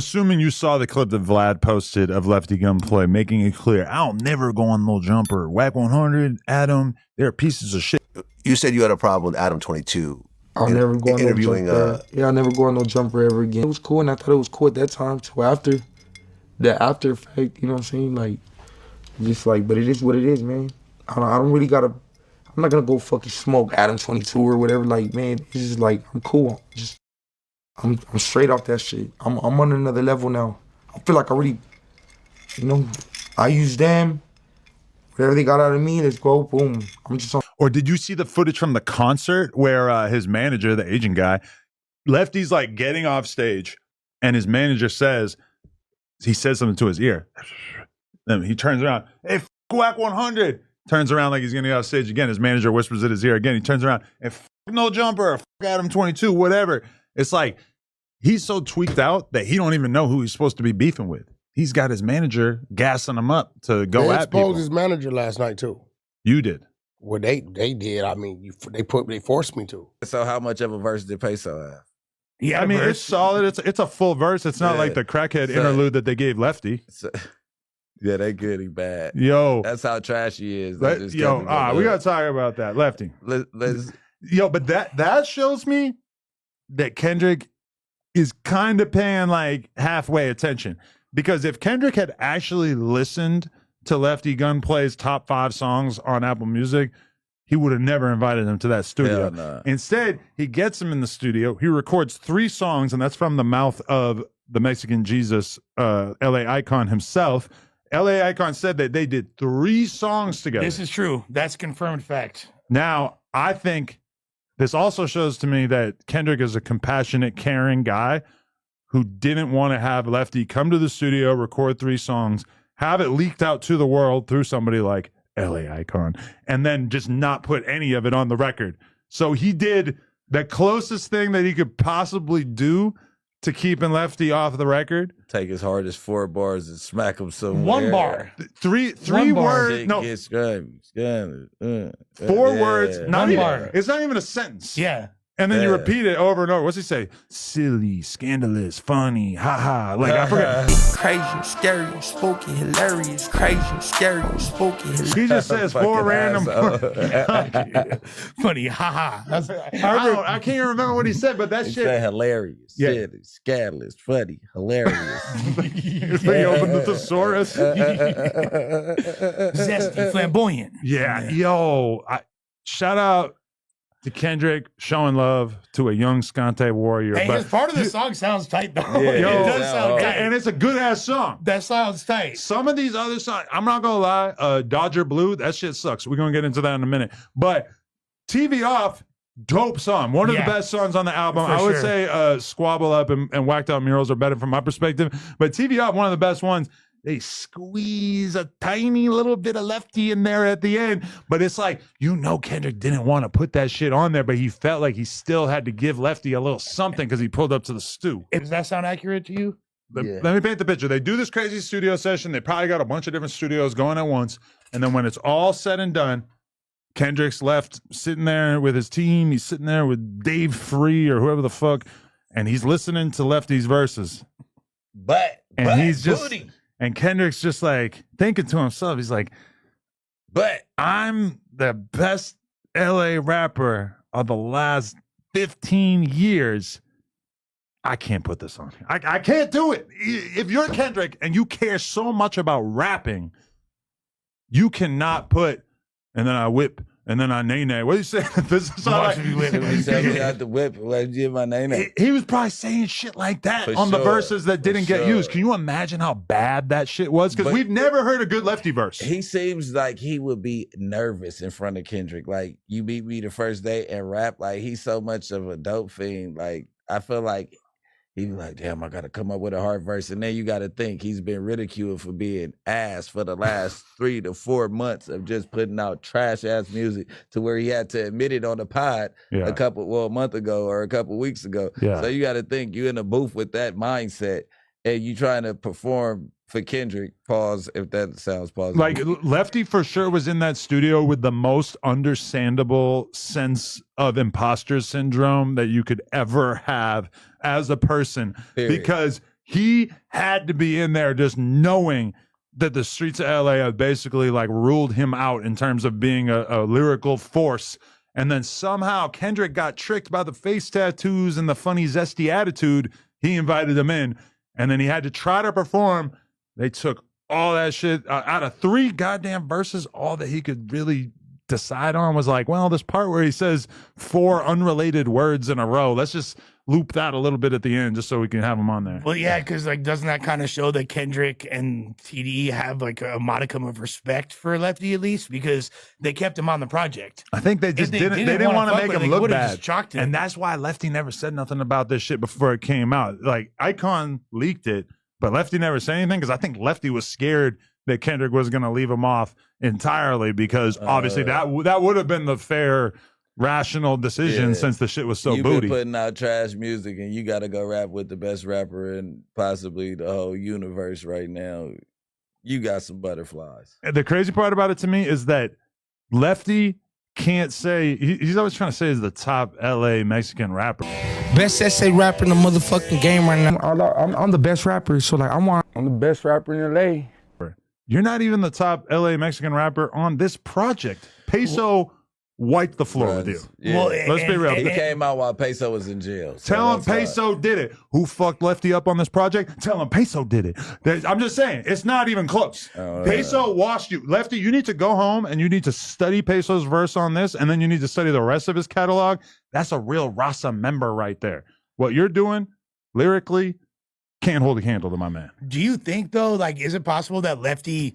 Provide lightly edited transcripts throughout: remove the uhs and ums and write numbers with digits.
Assuming you saw the clip that Vlad posted of LeftyFunPlay, making it clear, I'll never go on NoJumper. Wack 100, Adam, they're pieces of shit. You said you had a problem with Adam22. I'll never go on interviewing, NoJumper. Yeah, I'll never go on NoJumper ever again. It was cool, and I thought it was cool at that time. So after effect, you know what I'm saying? Like, just like, but it is what it is, man. I don't really gotta. I'm not gonna go fucking smoke Adam22 or whatever. Like, man, it's just like I'm cool. I'm straight off that shit. I'm on another level now. I feel like I really, you know, I use them. Whatever they got out of me, let's go, boom. I'm just on. Or did you see the footage from the concert where his manager, the Asian guy, Lefty's like getting off stage, and his manager says something to his ear. Then he turns around, hey, f Wack 100. Turns around like he's gonna get off stage again. His manager whispers in his ear again. He turns around and f NoJumper, f Adam22, whatever. It's like he's so tweaked out that he don't even know who he's supposed to be beefing with. He's got his manager gassing him up to go at people. They exposed his manager last night too. You did. Well, they did. I mean, they forced me to. So how much of a verse did Peso have? Yeah, I mean, it's solid. It's a full verse. It's not like the crackhead interlude that they gave Lefty. Yeah, they good, he bad. Yo. That's how trash he is. We gotta talk about that. Lefty. Yo, but that shows me that Kendrick is kind of paying like halfway attention. Because if Kendrick had actually listened to LeftyFunPlay's top 5 songs on Apple Music, he would have never invited him to that studio. Nah. Instead, he gets him in the studio. He records 3 songs, and that's from the mouth of the Mexican Jesus, LA Icon himself. LA Icon said that they did 3 songs together. This is true. That's confirmed fact. Now, I think this also shows to me that Kendrick is a compassionate, caring guy who didn't want to have Lefty come to the studio, record 3 songs, have it leaked out to the world through somebody like LA Icon, and then just not put any of it on the record. So he did the closest thing that he could possibly do to keeping Lefty off the record. Take his hardest 4 bars and smack him somewhere. 1 bar. 3 words. No. 4 words. Not 1 even, bar. it's not even a sentence. Yeah. And then you repeat it over and over. What's he say? Silly, scandalous, funny, haha. Like, I forget. Crazy, scary, spooky, hilarious. Crazy, scary, spooky, hilarious. He just says 4 random. Funny, haha. I can't even remember what he said, but that He shit. said hilarious, silly, scandalous, funny, hilarious. He opened the thesaurus. Zesty, flamboyant. Yeah, yo. Shout out to Kendrick showing love to a young Scante warrior. Hey, but part of the song sounds tight, though. Yeah, it does sound tight. and it's a good ass song. That sounds tight. Some of these other songs, I'm not gonna lie, Dodger Blue, that shit sucks. We're gonna get into that in a minute. But TV Off, dope song. One of the best songs on the album. I would say Squabble Up and Whacked Out Murals are better from my perspective. But TV Off, one of the best ones. They squeeze a tiny little bit of Lefty in there at the end. But it's like, you know, Kendrick didn't want to put that shit on there, but he felt like he still had to give Lefty a little something because he pulled up to the stew. Does that sound accurate to you? Let me paint the picture. They do this crazy studio session. They probably got a bunch of different studios going at once. And then when it's all said and done, Kendrick's left sitting there with his team. He's sitting there with Dave Free or whoever the fuck. And he's listening to Lefty's verses. And Kendrick's just like thinking to himself, he's like, but I'm the best LA rapper of the last 15 years. I can't put this on. I can't do it. If you're Kendrick and you care so much about rapping, you cannot put, and then I whip, and then I nay-nay. What do you say? This is all He said we got the whip. Let's give my nay-nay. He was probably saying shit like that on the verses that didn't get used. Can you imagine how bad that shit was? Because we've never heard a good Lefty verse. He seems like he would be nervous in front of Kendrick. Like, you meet me the first day and rap. Like, he's so much of a dope fiend. Like, I feel like he'd be like, damn, I got to come up with a hard verse. And then you got to think he's been ridiculed for being ass for the last 3 to 4 months of just putting out trash-ass music to where he had to admit it on the pod a month ago or a couple weeks ago. So you got to think you in a booth with that mindset and you trying to perform for Kendrick, pause, if that sounds positive. Like, Lefty for sure was in that studio with the most understandable sense of imposter syndrome that you could ever have as a person. Because He had to be in there just knowing that the streets of LA have basically like ruled him out in terms of being a lyrical force. And then somehow Kendrick got tricked by the face tattoos and the funny, zesty attitude. He invited him in, and then he had to try to perform. They took all that shit out of 3 goddamn verses. All that he could really decide on was like, well, this part where he says 4 unrelated words in a row. Let's just loop that a little bit at the end just so we can have him on there. Well, yeah, because like, doesn't that kind of show that Kendrick and TDE have like a modicum of respect for Lefty at least, because they kept him on the project? I think they just didn't. They didn't want to make him look bad, just him. And that's why Lefty never said nothing about this shit before it came out. Like Icon leaked it, but Lefty never said anything because I think Lefty was scared that Kendrick was going to leave him off entirely, because obviously that would have been the fair, rational decision since the shit was so You've booty. Been putting out trash music, and you got to go rap with the best rapper in possibly the whole universe right now. You got some butterflies. And the crazy part about it to me is that Lefty can't say, he's always trying to say he's the top LA Mexican rapper. Best essay rapper in the motherfucking game right now. I'm the best rapper, so like I'm the best rapper in LA. You're not even the top LA Mexican rapper on this project. Peso wiped the floor with you. Yeah. Well, Let's be real. He came out while Peso was in jail. So Tell him that's Peso did it. Who fucked Lefty up on this project? Tell him Peso did it. I'm just saying, it's not even close. Peso washed you. Lefty, you need to go home and you need to study Peso's verse on this, and then you need to study the rest of his catalog. That's a real Rasa member right there. What you're doing, lyrically, can't hold a candle to my man. Do you think though, like, is it possible that Lefty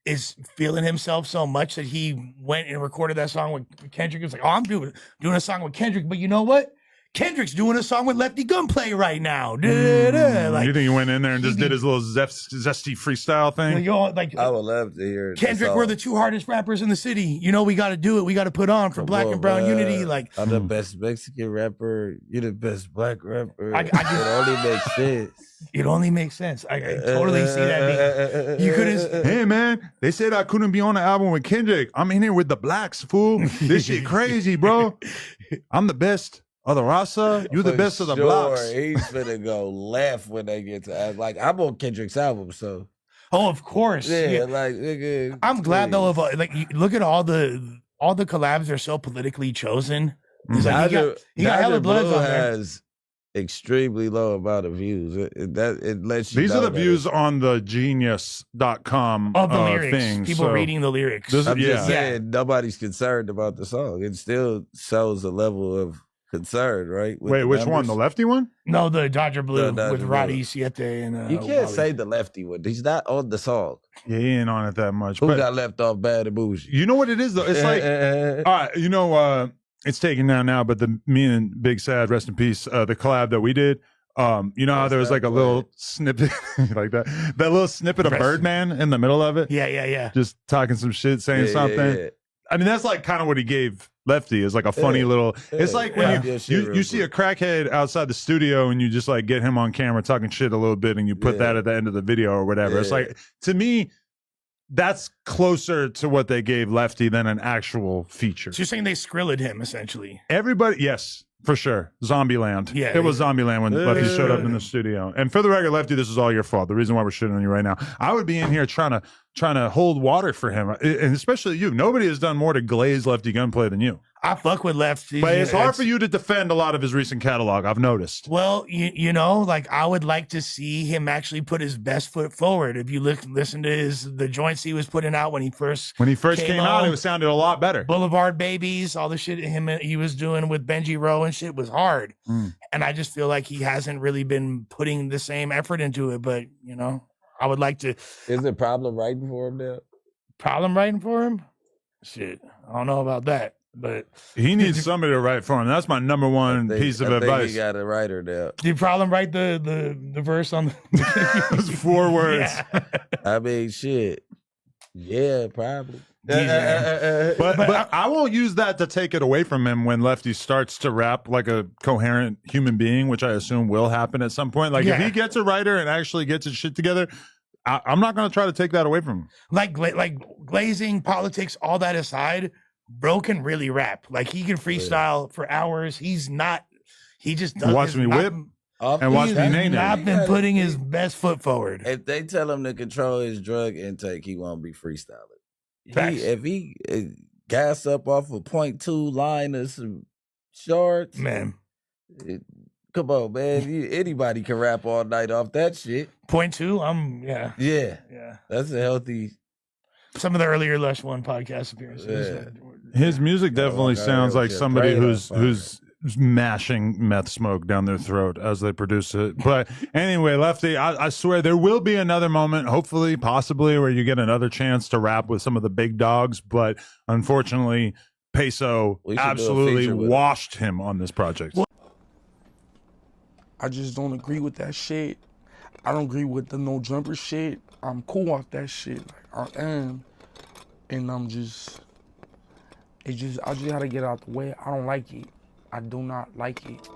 is feeling himself so much that he went and recorded that song with Kendrick? He was like, oh, I'm doing a song with Kendrick, but you know what? Kendrick's doing a song with LeftyFunPlay right now. Like, You think he went in there and just did his little zesty freestyle thing? Like, I would love to hear it. Kendrick, we're the 2 hardest rappers in the city. You know, we got to do it. We got to put on for black and brown unity. Like, I'm the best Mexican rapper. You're the best black rapper. I it only makes sense. It only makes sense. I totally see that. You couldn't. Hey man, they said I couldn't be on the album with Kendrick. I'm in here with the blacks, fool. This shit crazy, bro. I'm the best of the Rasa. You the best of the blocks. He's finna go left when they get to like I'm on Kendrick's album, so. Oh, of course. Yeah. Like nigga, I'm glad though of like look at all the collabs are so politically chosen. It's like he got hella bloods on there. Has extremely low amount of views. It lets you. These are the views on the genius.com of the lyrics. thing. People reading the lyrics. I'm just saying nobody's concerned about the song. It still shows a level of concern, right? Wait, which one? The Lefty one? No, the Dodger Blue Dodger with Blue. Roddy Siete and you can't say the Lefty one. He's not on the song. Yeah, he ain't on it that much. Who but got left off Bad and Bougie? You know what it is though? It's like, all right, you know, it's taken down now, but me and Big Sad, rest in peace, the collab that we did. You know how there was like a little snippet like that little snippet of Birdman in the middle of it? Yeah. Just talking some shit, saying something. Yeah. I mean, that's like kind of what he gave Lefty, is like a funny little. It's like when you see a crackhead outside the studio and you just like get him on camera talking shit a little bit and you put that at the end of the video or whatever. It's like, to me, that's closer to what they gave Lefty than an actual feature. So you're saying they Skrilled him essentially? Everybody, yes. For sure. Zombieland. Yeah. It was Zombieland when Lefty showed up in the studio. And for the record, Lefty, this is all your fault. The reason why we're shitting on you right now. I would be in here trying to hold water for him. And especially you. Nobody has done more to glaze LeftyFunPlay than you. I fuck with Lefty. But it's hard for you to defend a lot of his recent catalog, I've noticed. Well, you know, like I would like to see him actually put his best foot forward. If you listen to the joints he was putting out when he first came out, it sounded a lot better. Boulevard Babies, all the shit he was doing with Benji Rowe and shit was hard. And I just feel like he hasn't really been putting the same effort into it. But, you know, I would like to. Is it problem writing for him now? Problem writing for him? Shit, I don't know about that. But he needs somebody to write for him. That's my number one piece of advice. He got a writer now. Did Problem write the verse on the 4 words? Yeah. I mean, shit. Yeah, probably. But I won't use that to take it away from him when Lefty starts to rap like a coherent human being, which I assume will happen at some point. Like if he gets a writer and actually gets his shit together, I'm not going to try to take that away from him. Like glazing, politics, all that aside, bro can really rap. Like he can freestyle for hours. He just doesn't. Watch me whip. And watch He's me name not it. been putting his best foot forward. If they tell him to control his drug intake, he won't be freestyling. Facts. If he gas up off a 0.2 line of some shorts, Man. Come on, man. Anybody can rap all night off that shit. 0.2, Yeah. yeah. That's a healthy. Some of the earlier Lush One podcast appearances. His music definitely sounds like somebody who's mashing meth smoke down their throat as they produce it. But anyway, Lefty, I swear there will be another moment, hopefully, possibly, where you get another chance to rap with some of the big dogs. But unfortunately, Peso absolutely washed him on this project. I just don't agree with that shit. I don't agree with the NoJumper shit. I'm cool off that shit. Like, I am. And I just gotta get out the way. I don't like it. I do not like it.